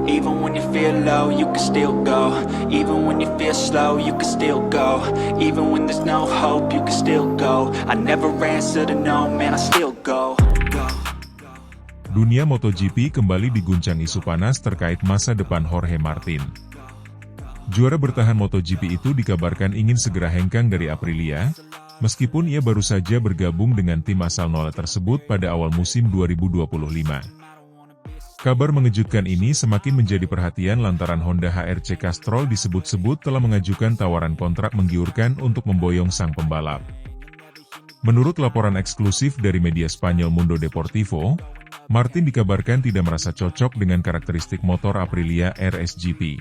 Even when you feel low, you can still go. Even when you feel slow, you can still go. Even when there's no hope, you can still go. I never answer to no, man, I still go. Dunia MotoGP kembali diguncang isu panas terkait masa depan Jorge Martin. Juara bertahan MotoGP itu dikabarkan ingin segera hengkang dari Aprilia, meskipun ia baru saja bergabung dengan tim asal nol tersebut pada awal musim 2025. Kabar mengejutkan ini semakin menjadi perhatian lantaran Honda HRC Castrol disebut-sebut telah mengajukan tawaran kontrak menggiurkan untuk memboyong sang pembalap. Menurut laporan eksklusif dari media Spanyol Mundo Deportivo, Martin dikabarkan tidak merasa cocok dengan karakteristik motor Aprilia RSGP.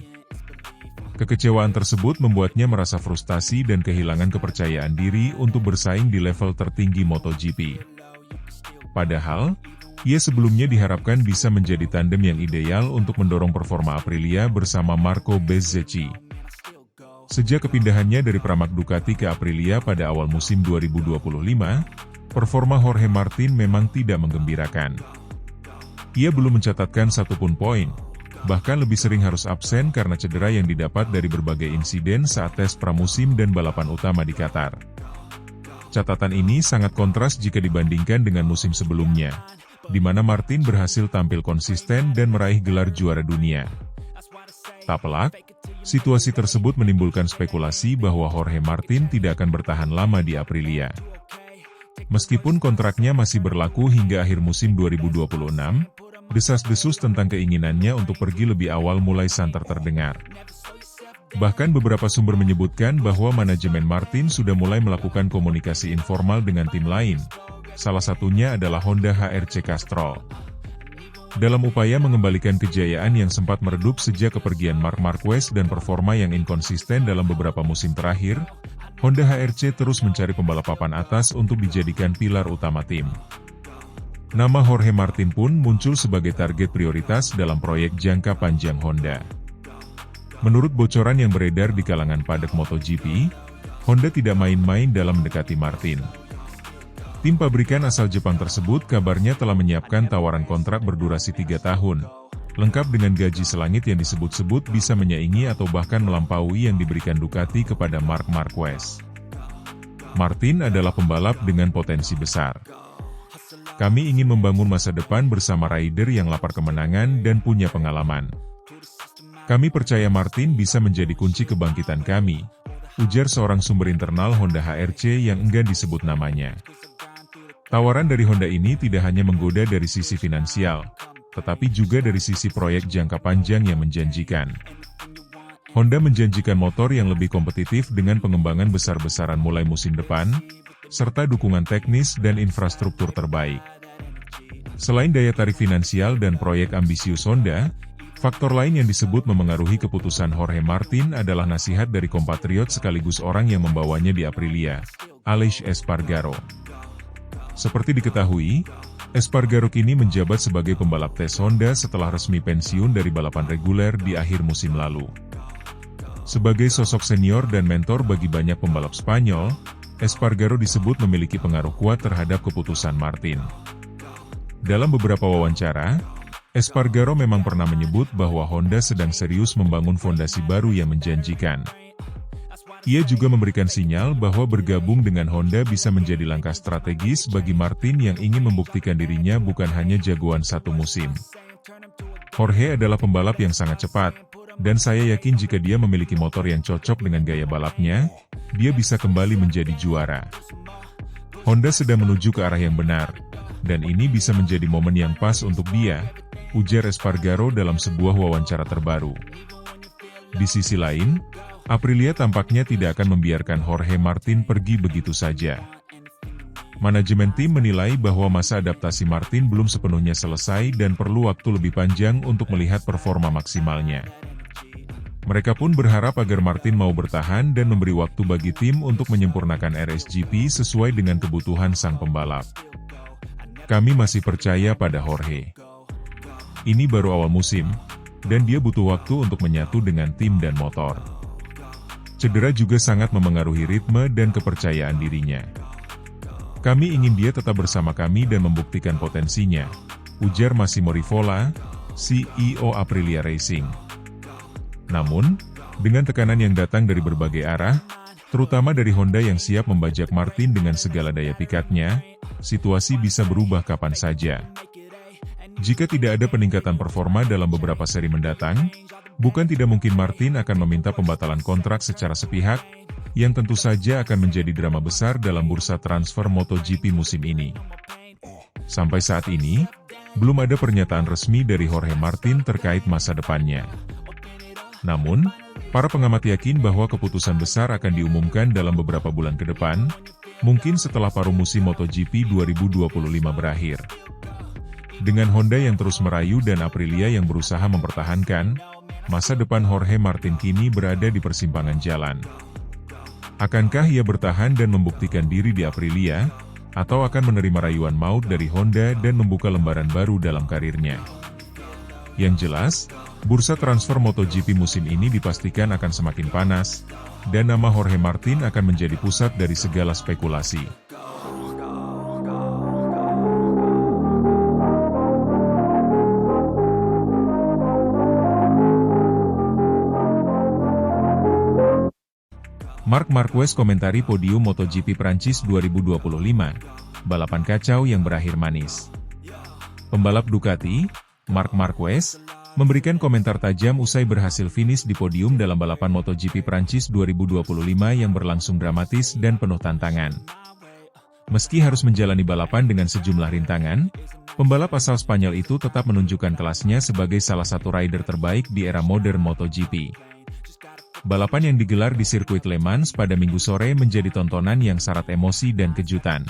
Kekecewaan tersebut membuatnya merasa frustasi dan kehilangan kepercayaan diri untuk bersaing di level tertinggi MotoGP. Padahal, ia sebelumnya diharapkan bisa menjadi tandem yang ideal untuk mendorong performa Aprilia bersama Marco Bezzecchi. Sejak kepindahannya dari Pramac Ducati ke Aprilia pada awal musim 2025, performa Jorge Martin memang tidak menggembirakan. Ia belum mencatatkan satupun poin, bahkan lebih sering harus absen karena cedera yang didapat dari berbagai insiden saat tes pramusim dan balapan utama di Qatar. Catatan ini sangat kontras jika dibandingkan dengan musim sebelumnya, di mana Martin berhasil tampil konsisten dan meraih gelar juara dunia. Tak pelak, situasi tersebut menimbulkan spekulasi bahwa Jorge Martin tidak akan bertahan lama di Aprilia. Meskipun kontraknya masih berlaku hingga akhir musim 2026, desas-desus tentang keinginannya untuk pergi lebih awal mulai santer terdengar. Bahkan beberapa sumber menyebutkan bahwa manajemen Martin sudah mulai melakukan komunikasi informal dengan tim lain, salah satunya adalah Honda HRC Castrol. Dalam upaya mengembalikan kejayaan yang sempat meredup sejak kepergian Marc Marquez dan performa yang inkonsisten dalam beberapa musim terakhir, Honda HRC terus mencari pembalap papan atas untuk dijadikan pilar utama tim. Nama Jorge Martin pun muncul sebagai target prioritas dalam proyek jangka panjang Honda. Menurut bocoran yang beredar di kalangan paddock MotoGP, Honda tidak main-main dalam mendekati Martin. Tim pabrikan asal Jepang tersebut kabarnya telah menyiapkan tawaran kontrak berdurasi 3 tahun, lengkap dengan gaji selangit yang disebut-sebut bisa menyaingi atau bahkan melampaui yang diberikan Ducati kepada Marc Marquez. Martin adalah pembalap dengan potensi besar. Kami ingin membangun masa depan bersama rider yang lapar kemenangan dan punya pengalaman. Kami percaya Martin bisa menjadi kunci kebangkitan kami, ujar seorang sumber internal Honda HRC yang enggan disebut namanya. Tawaran dari Honda ini tidak hanya menggoda dari sisi finansial, tetapi juga dari sisi proyek jangka panjang yang menjanjikan. Honda menjanjikan motor yang lebih kompetitif dengan pengembangan besar-besaran mulai musim depan, serta dukungan teknis dan infrastruktur terbaik. Selain daya tarik finansial dan proyek ambisius Honda, faktor lain yang disebut memengaruhi keputusan Jorge Martin adalah nasihat dari kompatriot sekaligus orang yang membawanya di Aprilia, Aleix Espargaro. Seperti diketahui, Espargaro kini menjabat sebagai pembalap tes Honda setelah resmi pensiun dari balapan reguler di akhir musim lalu. Sebagai sosok senior dan mentor bagi banyak pembalap Spanyol, Espargaro disebut memiliki pengaruh kuat terhadap keputusan Martin. Dalam beberapa wawancara, Espargaro memang pernah menyebut bahwa Honda sedang serius membangun fondasi baru yang menjanjikan. Ia juga memberikan sinyal bahwa bergabung dengan Honda bisa menjadi langkah strategis bagi Martin yang ingin membuktikan dirinya bukan hanya jagoan satu musim. Jorge adalah pembalap yang sangat cepat, dan saya yakin jika dia memiliki motor yang cocok dengan gaya balapnya, dia bisa kembali menjadi juara. Honda sedang menuju ke arah yang benar, dan ini bisa menjadi momen yang pas untuk dia, ujar Espargaro dalam sebuah wawancara terbaru. Di sisi lain, Aprilia tampaknya tidak akan membiarkan Jorge Martin pergi begitu saja. Manajemen tim menilai bahwa masa adaptasi Martin belum sepenuhnya selesai dan perlu waktu lebih panjang untuk melihat performa maksimalnya. Mereka pun berharap agar Martin mau bertahan dan memberi waktu bagi tim untuk menyempurnakan RSGP sesuai dengan kebutuhan sang pembalap. Kami masih percaya pada Jorge. Ini baru awal musim, dan dia butuh waktu untuk menyatu dengan tim dan motor. Cedera juga sangat memengaruhi ritme dan kepercayaan dirinya. Kami ingin dia tetap bersama kami dan membuktikan potensinya, ujar Massimo Rivola, CEO Aprilia Racing. Namun, dengan tekanan yang datang dari berbagai arah, terutama dari Honda yang siap membajak Martin dengan segala daya pikatnya, situasi bisa berubah kapan saja. Jika tidak ada peningkatan performa dalam beberapa seri mendatang, bukan tidak mungkin Martin akan meminta pembatalan kontrak secara sepihak, yang tentu saja akan menjadi drama besar dalam bursa transfer MotoGP musim ini. Sampai saat ini, belum ada pernyataan resmi dari Jorge Martin terkait masa depannya. Namun, para pengamat yakin bahwa keputusan besar akan diumumkan dalam beberapa bulan ke depan, mungkin setelah paruh musim MotoGP 2025 berakhir. Dengan Honda yang terus merayu dan Aprilia yang berusaha mempertahankan, masa depan Jorge Martin kini berada di persimpangan jalan. Akankah ia bertahan dan membuktikan diri di Aprilia, atau akan menerima rayuan maut dari Honda dan membuka lembaran baru dalam karirnya? Yang jelas, bursa transfer MotoGP musim ini dipastikan akan semakin panas, dan nama Jorge Martin akan menjadi pusat dari segala spekulasi. Marc Marquez komentari podium MotoGP Prancis 2025, balapan kacau yang berakhir manis. Pembalap Ducati, Marc Marquez, memberikan komentar tajam usai berhasil finish di podium dalam balapan MotoGP Prancis 2025 yang berlangsung dramatis dan penuh tantangan. Meski harus menjalani balapan dengan sejumlah rintangan, pembalap asal Spanyol itu tetap menunjukkan kelasnya sebagai salah satu rider terbaik di era modern MotoGP. Balapan yang digelar di sirkuit Le Mans pada Minggu sore menjadi tontonan yang syarat emosi dan kejutan.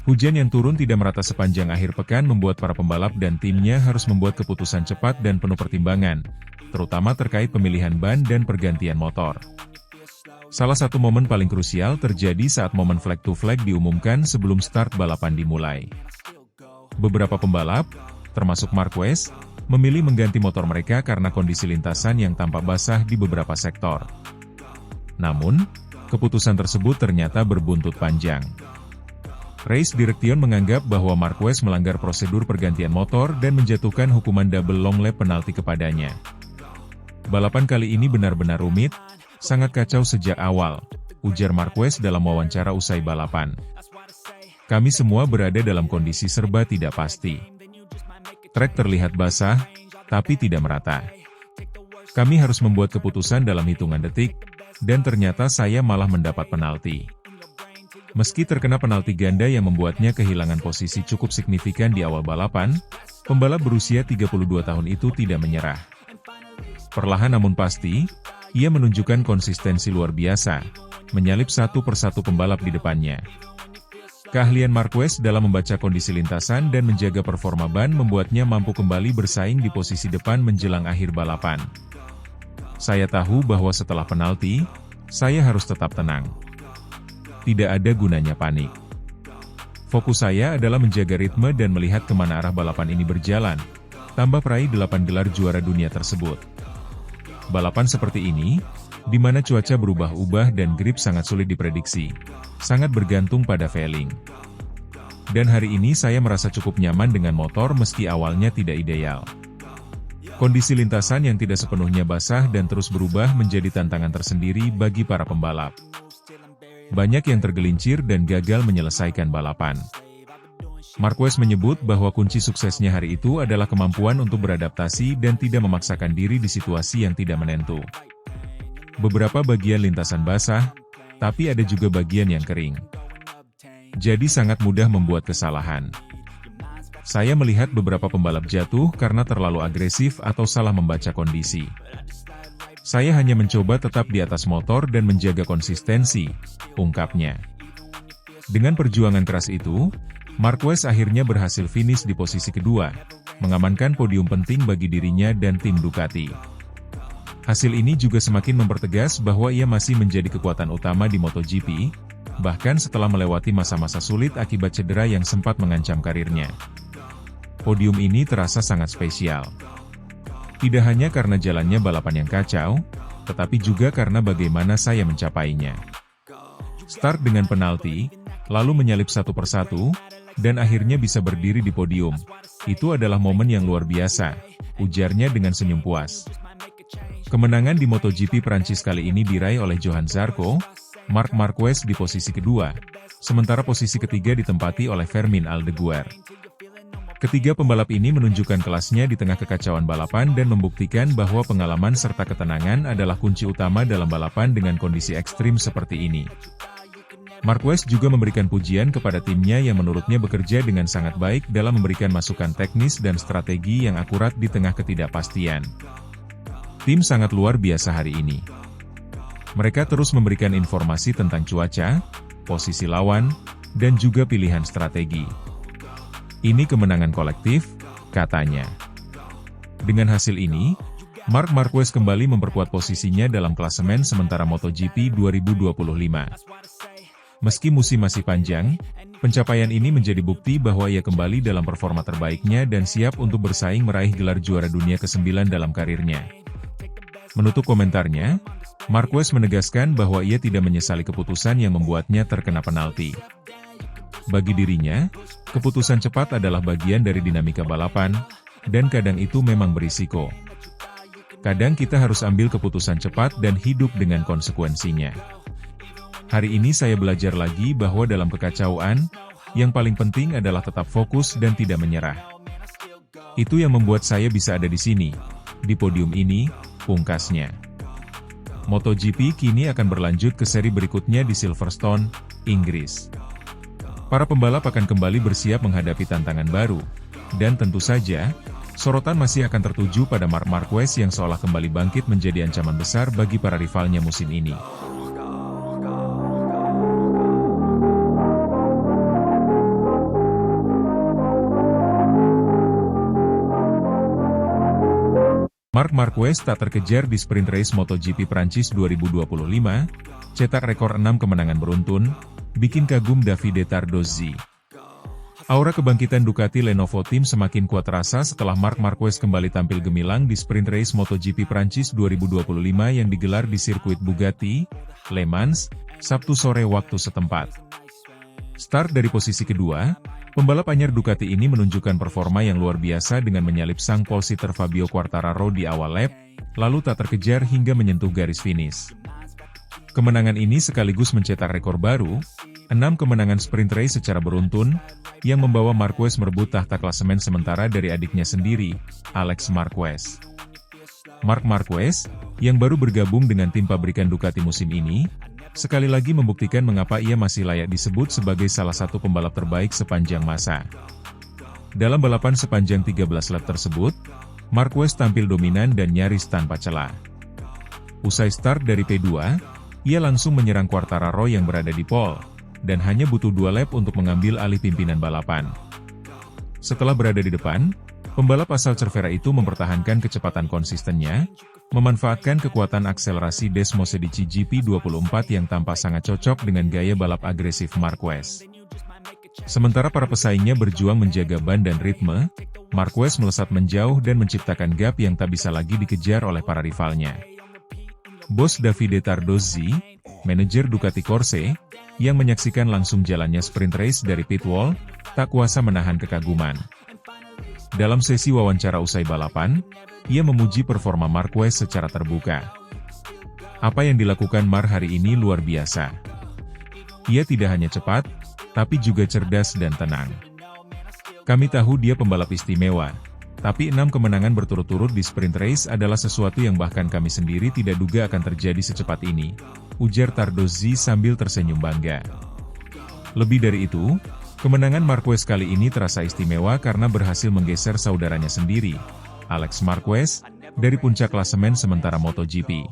Hujan yang turun tidak merata sepanjang akhir pekan membuat para pembalap dan timnya harus membuat keputusan cepat dan penuh pertimbangan, terutama terkait pemilihan ban dan pergantian motor. Salah satu momen paling krusial terjadi saat momen flag to flag diumumkan sebelum start balapan dimulai. Beberapa pembalap, termasuk Marquez, memilih mengganti motor mereka karena kondisi lintasan yang tampak basah di beberapa sektor. Namun, keputusan tersebut ternyata berbuntut panjang. Race Direction menganggap bahwa Marquez melanggar prosedur pergantian motor dan menjatuhkan hukuman double long lap penalti kepadanya. Balapan kali ini benar-benar rumit, sangat kacau sejak awal, ujar Marquez dalam wawancara usai balapan. Kami semua berada dalam kondisi serba tidak pasti. Trek terlihat basah, tapi tidak merata. Kami harus membuat keputusan dalam hitungan detik, dan ternyata saya malah mendapat penalti. Meski terkena penalti ganda yang membuatnya kehilangan posisi cukup signifikan di awal balapan, pembalap berusia 32 tahun itu tidak menyerah. Perlahan namun pasti, ia menunjukkan konsistensi luar biasa, menyalip satu persatu pembalap di depannya. Keahlian Marquez dalam membaca kondisi lintasan dan menjaga performa ban membuatnya mampu kembali bersaing di posisi depan menjelang akhir balapan. Saya tahu bahwa setelah penalti, saya harus tetap tenang. Tidak ada gunanya panik. Fokus saya adalah menjaga ritme dan melihat kemana arah balapan ini berjalan, tambah peraih 8 gelar juara dunia tersebut. Balapan seperti ini, di mana cuaca berubah-ubah dan grip sangat sulit diprediksi, sangat bergantung pada failing. Dan hari ini saya merasa cukup nyaman dengan motor meski awalnya tidak ideal. Kondisi lintasan yang tidak sepenuhnya basah dan terus berubah menjadi tantangan tersendiri bagi para pembalap. Banyak yang tergelincir dan gagal menyelesaikan balapan. Marquez menyebut bahwa kunci suksesnya hari itu adalah kemampuan untuk beradaptasi dan tidak memaksakan diri di situasi yang tidak menentu. Beberapa bagian lintasan basah, tapi ada juga bagian yang kering. Jadi sangat mudah membuat kesalahan. Saya melihat beberapa pembalap jatuh karena terlalu agresif atau salah membaca kondisi. Saya hanya mencoba tetap di atas motor dan menjaga konsistensi, ungkapnya. Dengan perjuangan keras itu, Marquez akhirnya berhasil finish di posisi kedua, mengamankan podium penting bagi dirinya dan tim Ducati. Hasil ini juga semakin mempertegas bahwa ia masih menjadi kekuatan utama di MotoGP, bahkan setelah melewati masa-masa sulit akibat cedera yang sempat mengancam karirnya. Podium ini terasa sangat spesial. Tidak hanya karena jalannya balapan yang kacau, tetapi juga karena bagaimana saya mencapainya. Start dengan penalti, lalu menyalip satu persatu, dan akhirnya bisa berdiri di podium. Itu adalah momen yang luar biasa, ujarnya dengan senyum puas. Kemenangan di MotoGP Prancis kali ini diraih oleh Johann Zarco, Marc Marquez di posisi kedua, sementara posisi ketiga ditempati oleh Fermin Aldeguer. Ketiga pembalap ini menunjukkan kelasnya di tengah kekacauan balapan dan membuktikan bahwa pengalaman serta ketenangan adalah kunci utama dalam balapan dengan kondisi ekstrim seperti ini. Marquez juga memberikan pujian kepada timnya yang menurutnya bekerja dengan sangat baik dalam memberikan masukan teknis dan strategi yang akurat di tengah ketidakpastian. Tim sangat luar biasa hari ini. Mereka terus memberikan informasi tentang cuaca, posisi lawan, dan juga pilihan strategi. Ini kemenangan kolektif, katanya. Dengan hasil ini, Marc Marquez kembali memperkuat posisinya dalam klasemen sementara MotoGP 2025. Meski musim masih panjang, pencapaian ini menjadi bukti bahwa ia kembali dalam performa terbaiknya dan siap untuk bersaing meraih gelar juara dunia ke-9 dalam karirnya. Menutup komentarnya, Marquez menegaskan bahwa ia tidak menyesali keputusan yang membuatnya terkena penalti. Bagi dirinya, keputusan cepat adalah bagian dari dinamika balapan, dan kadang itu memang berisiko. Kadang kita harus ambil keputusan cepat dan hidup dengan konsekuensinya. Hari ini saya belajar lagi bahwa dalam kekacauan, yang paling penting adalah tetap fokus dan tidak menyerah. Itu yang membuat saya bisa ada di sini, di podium ini, pungkasnya. MotoGP kini akan berlanjut ke seri berikutnya di Silverstone, Inggris. Para pembalap akan kembali bersiap menghadapi tantangan baru, dan tentu saja, sorotan masih akan tertuju pada Marc Marquez yang seolah kembali bangkit menjadi ancaman besar bagi para rivalnya musim ini. Marc Marquez tak terkejar di sprint race MotoGP Prancis 2025, cetak rekor 6 kemenangan beruntun, bikin kagum Davide Tardozzi. Aura kebangkitan Ducati Lenovo Team semakin kuat terasa setelah Marc Marquez kembali tampil gemilang di sprint race MotoGP Prancis 2025 yang digelar di sirkuit Bugatti, Le Mans, Sabtu sore waktu setempat. Start dari posisi kedua, pembalap anyar Ducati ini menunjukkan performa yang luar biasa dengan menyalip sang pole sitter Fabio Quartararo di awal lap, lalu tak terkejar hingga menyentuh garis finish. Kemenangan ini sekaligus mencetak rekor baru, 6 kemenangan sprint race secara beruntun, yang membawa Marquez merebut tahta klasemen sementara dari adiknya sendiri, Alex Marquez. Marc Marquez, yang baru bergabung dengan tim pabrikan Ducati musim ini, sekali lagi membuktikan mengapa ia masih layak disebut sebagai salah satu pembalap terbaik sepanjang masa. Dalam balapan sepanjang 13 lap tersebut, Marquez tampil dominan dan nyaris tanpa celah. Usai start dari P2, ia langsung menyerang Quartararo yang berada di pole, dan hanya butuh 2 lap untuk mengambil alih pimpinan balapan. Setelah berada di depan, pembalap asal Cervera itu mempertahankan kecepatan konsistennya, memanfaatkan kekuatan akselerasi Desmosedici GP24 yang tampak sangat cocok dengan gaya balap agresif Marquez. Sementara para pesaingnya berjuang menjaga ban dan ritme, Marquez melesat menjauh dan menciptakan gap yang tak bisa lagi dikejar oleh para rivalnya. Bos Davide Tardozzi, manajer Ducati Corse, yang menyaksikan langsung jalannya sprint race dari pit wall, tak kuasa menahan kekaguman. Dalam sesi wawancara usai balapan, ia memuji performa Marquez secara terbuka. Apa yang dilakukan Marc hari ini luar biasa. Ia tidak hanya cepat, tapi juga cerdas dan tenang. Kami tahu dia pembalap istimewa, tapi 6 kemenangan berturut-turut di sprint race adalah sesuatu yang bahkan kami sendiri tidak duga akan terjadi secepat ini, ujar Tardozzi sambil tersenyum bangga. Lebih dari itu, kemenangan Marquez kali ini terasa istimewa karena berhasil menggeser saudaranya sendiri, Alex Marquez, dari puncak klasemen sementara MotoGP.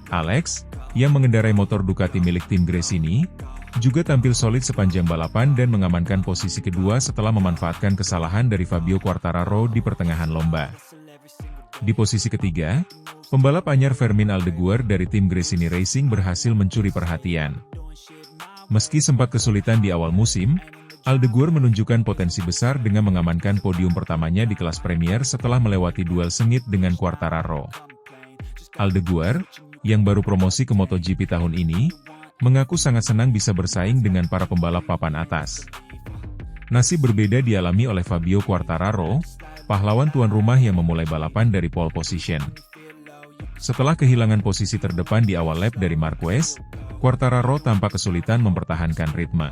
Alex, yang mengendarai motor Ducati milik tim Gresini, juga tampil solid sepanjang balapan dan mengamankan posisi kedua setelah memanfaatkan kesalahan dari Fabio Quartararo di pertengahan lomba. Di posisi ketiga, pembalap anyar Fermin Aldeguer dari tim Gresini Racing berhasil mencuri perhatian. Meski sempat kesulitan di awal musim, Aldeguer menunjukkan potensi besar dengan mengamankan podium pertamanya di kelas Premier setelah melewati duel sengit dengan Quartararo. Aldeguer, yang baru promosi ke MotoGP tahun ini, mengaku sangat senang bisa bersaing dengan para pembalap papan atas. Nasib berbeda dialami oleh Fabio Quartararo, pahlawan tuan rumah yang memulai balapan dari pole position. Setelah kehilangan posisi terdepan di awal lap dari Marquez, Quartararo tampak kesulitan mempertahankan ritme.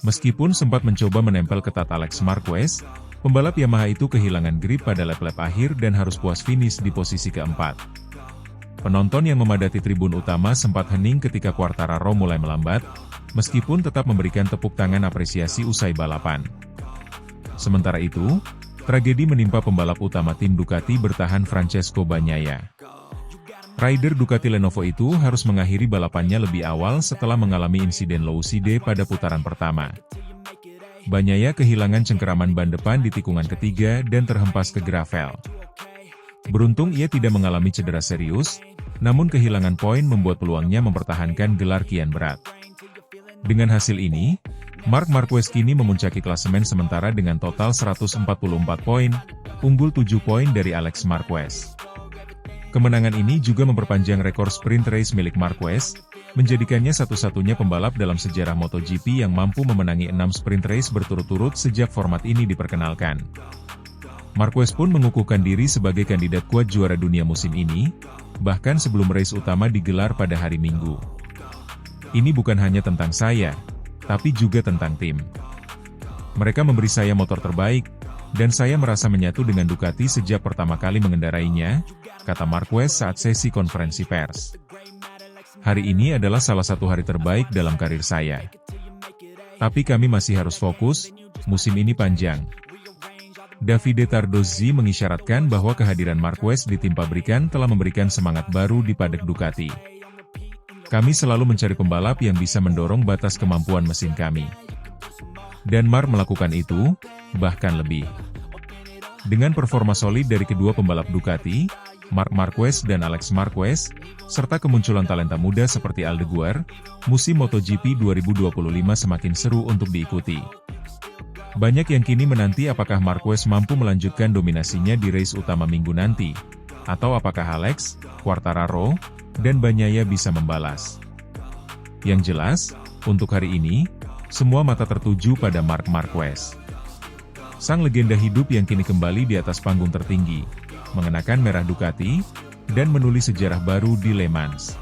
Meskipun sempat mencoba menempel ketat Alex Marquez, pembalap Yamaha itu kehilangan grip pada lap-lap akhir dan harus puas finish di posisi keempat. Penonton yang memadati tribun utama sempat hening ketika Quartararo mulai melambat, meskipun tetap memberikan tepuk tangan apresiasi usai balapan. Sementara itu, tragedi menimpa pembalap utama tim Ducati bertahan Francesco Bagnaia. Rider Ducati Lenovo itu harus mengakhiri balapannya lebih awal setelah mengalami insiden low-side pada putaran pertama. Bagnaia kehilangan cengkeraman ban depan di tikungan ketiga dan terhempas ke gravel. Beruntung ia tidak mengalami cedera serius, namun kehilangan poin membuat peluangnya mempertahankan gelar kian berat. Dengan hasil ini, Marc Marquez kini memuncaki klasemen sementara dengan total 144 poin, unggul 7 poin dari Alex Marquez. Kemenangan ini juga memperpanjang rekor sprint race milik Marquez, menjadikannya satu-satunya pembalap dalam sejarah MotoGP yang mampu memenangi 6 sprint race berturut-turut sejak format ini diperkenalkan. Marquez pun mengukuhkan diri sebagai kandidat kuat juara dunia musim ini, bahkan sebelum race utama digelar pada hari Minggu. Ini bukan hanya tentang saya, tapi juga tentang tim. Mereka memberi saya motor terbaik, dan saya merasa menyatu dengan Ducati sejak pertama kali mengendarainya, kata Marquez saat sesi konferensi pers. Hari ini adalah salah satu hari terbaik dalam karir saya. Tapi kami masih harus fokus, musim ini panjang. Davide Tardozzi mengisyaratkan bahwa kehadiran Marquez di tim pabrikan telah memberikan semangat baru di paddock Ducati. Kami selalu mencari pembalap yang bisa mendorong batas kemampuan mesin kami. Dan Marc melakukan itu, bahkan lebih. Dengan performa solid dari kedua pembalap Ducati, Marc Marquez dan Alex Marquez, serta kemunculan talenta muda seperti Aldeguer, musim MotoGP 2025 semakin seru untuk diikuti. Banyak yang kini menanti apakah Marquez mampu melanjutkan dominasinya di race utama minggu nanti, atau apakah Alex, Quartararo, dan Bagnaia bisa membalas. Yang jelas, untuk hari ini, semua mata tertuju pada Marc Marquez. Sang legenda hidup yang kini kembali di atas panggung tertinggi, mengenakan merah Ducati, dan menulis sejarah baru di Le Mans.